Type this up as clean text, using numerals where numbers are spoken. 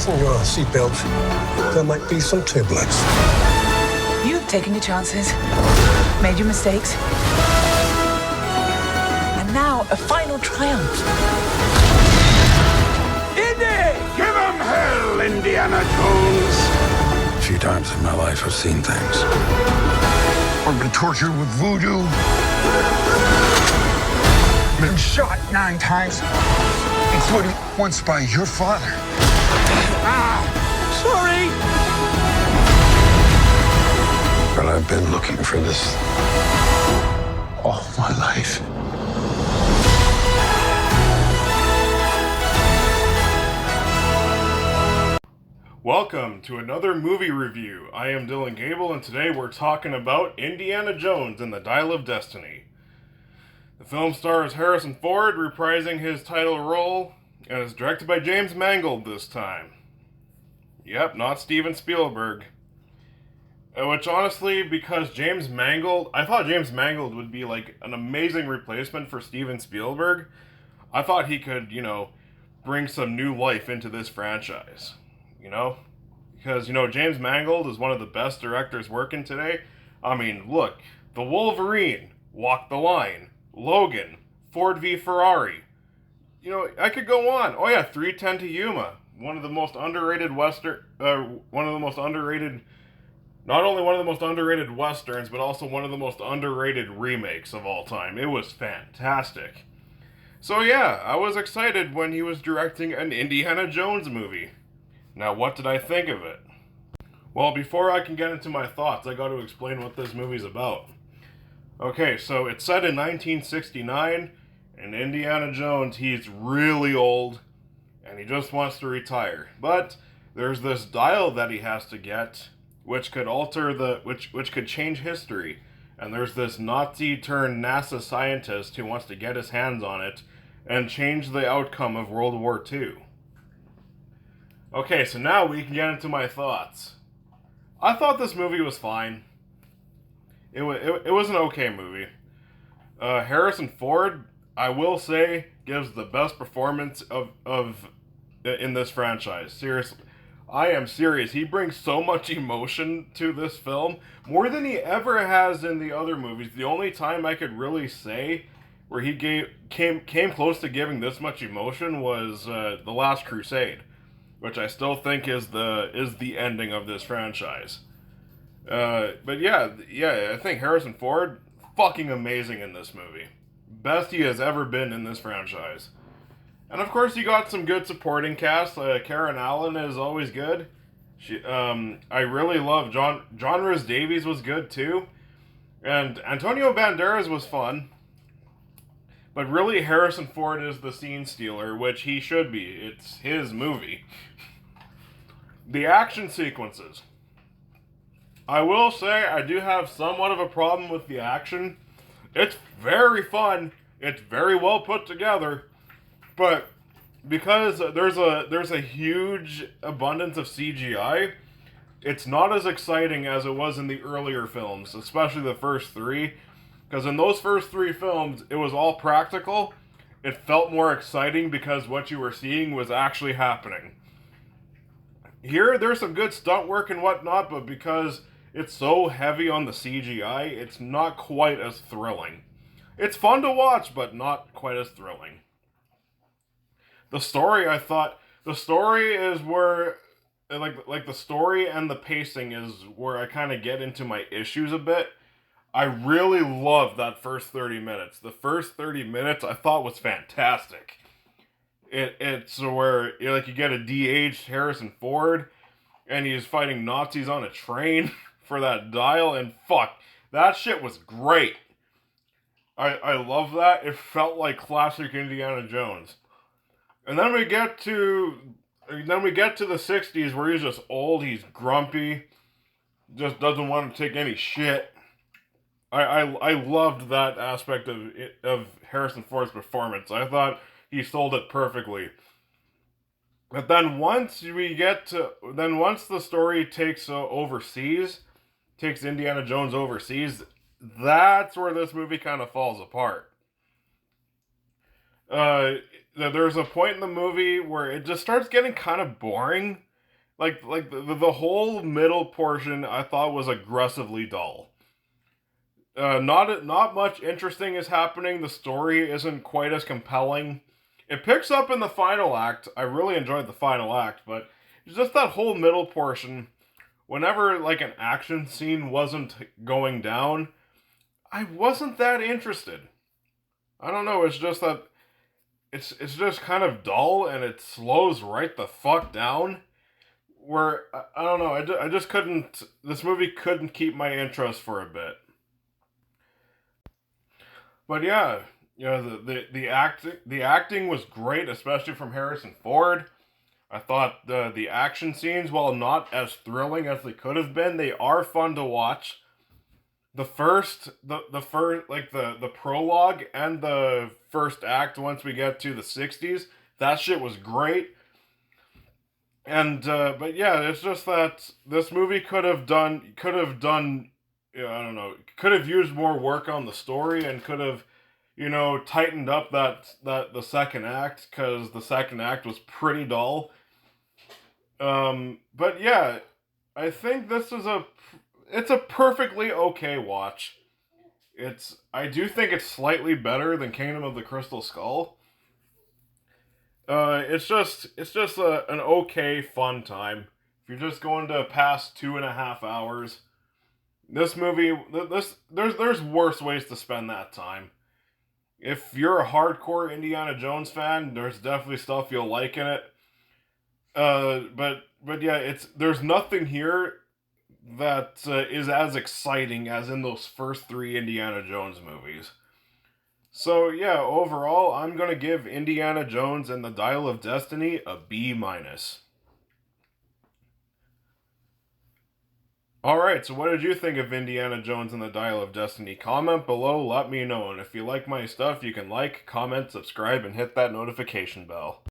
fasten your seatbelt. There might be some turbulence. You've taken your chances, made your mistakes, and now a final triumph. Indy! Give 'em hell, Indiana Jones! A few times in my life, I've seen things. I've been tortured with voodoo. Been shot 9 times, including once by your father. Sorry! But I've been looking for this all my life. Welcome to another movie review. I am Dylan Gable, and today we're talking about Indiana Jones and the Dial of Destiny. The film stars Harrison Ford reprising his title role, and is directed by James Mangold this time. Yep, not Steven Spielberg. Which honestly, because James Mangold, I thought James Mangold would be like an amazing replacement for Steven Spielberg. I thought he could, bring some new life into this franchise. Because, James Mangold is one of the best directors working today. I mean, look, The Wolverine, Walk the Line, Logan, Ford v Ferrari. I could go on. Oh yeah, 3:10 to Yuma, one of the most underrated not only one of the most underrated westerns, but also one of the most underrated remakes of all time. It was fantastic. So yeah, I was excited when he was directing an Indiana Jones movie. Now, what did I think of it? Well, before I can get into my thoughts, I got to explain what this movie's about. Okay, so it's set in 1969, and Indiana Jones, he's really old, and he just wants to retire. But there's this dial that he has to get, which could which could change history. And there's this Nazi-turned-NASA scientist who wants to get his hands on it and change the outcome of World War II. Okay, so now we can get into my thoughts. I thought this movie was fine. It was an okay movie. Harrison Ford, I will say, gives the best performance in this franchise. Seriously. I am serious. He brings so much emotion to this film, more than he ever has in the other movies. The only time I could really say where he came close to giving this much emotion was The Last Crusade, which I still think is the ending of this franchise. But yeah, I think Harrison Ford, fucking amazing in this movie. Best he has ever been in this franchise. And of course, you got some good supporting cast. Karen Allen is always good. I really love John Rhys Davies was good too, and Antonio Banderas was fun. But really, Harrison Ford is the scene stealer, which he should be. It's his movie. The action sequences. I will say I do have somewhat of a problem with the action. It's very fun. It's very well put together. But because there's a huge abundance of CGI, it's not as exciting as it was in the earlier films, especially the first 3. Because in those first 3 films, it was all practical. It felt more exciting because what you were seeing was actually happening. Here, there's some good stunt work and whatnot, but because it's so heavy on the CGI, it's not quite as thrilling. It's fun to watch, but not quite as thrilling. The story, I thought, the story is where, like the story and the pacing is where I kind of get into my issues a bit. I really loved that first 30 minutes. The first 30 minutes I thought was fantastic. It's where you get a de-aged Harrison Ford, and he's fighting Nazis on a train for that dial, and fuck, that shit was great. I love that. It felt like classic Indiana Jones. And then we get to the 60s where he's just old, he's grumpy, just doesn't want to take any shit. I loved that aspect of Harrison Ford's performance. I thought he sold it perfectly. But then once the story takes Indiana Jones overseas, that's where this movie kind of falls apart. There's a point in the movie where it just starts getting kind of boring The whole middle portion I thought was aggressively dull. Not much interesting is happening. The story isn't quite as compelling. It picks up in the final act. I really enjoyed the final act, but it's just that whole middle portion. Whenever like an action scene wasn't going down, I wasn't that interested. I don't know. It's just that it's just kind of dull and it slows right the fuck down. Where I don't know. I just couldn't. This movie couldn't keep my interest for a bit. But yeah, the acting was great, especially from Harrison Ford. I thought the action scenes, while not as thrilling as they could have been, they are fun to watch. The first like the prologue and the first act, once we get to the 60s, that shit was great. And but yeah, it's just that this movie could have done I don't know, could have used more work on the story and could have, tightened up that the second act, because the second act was pretty dull. But yeah, I think it's a perfectly okay watch. I do think it's slightly better than Kingdom of the Crystal Skull. It's just an okay fun time. If you're just going to pass 2.5 hours, this movie, there's worse ways to spend that time. If you're a hardcore Indiana Jones fan, there's definitely stuff you'll like in it. But yeah, there's nothing here that is as exciting as in those first 3 Indiana Jones movies. So yeah, overall, I'm gonna give Indiana Jones and the Dial of Destiny a B-. Alright, so what did you think of Indiana Jones and the Dial of Destiny? Comment below, let me know. And if you like my stuff, you can like, comment, subscribe, and hit that notification bell.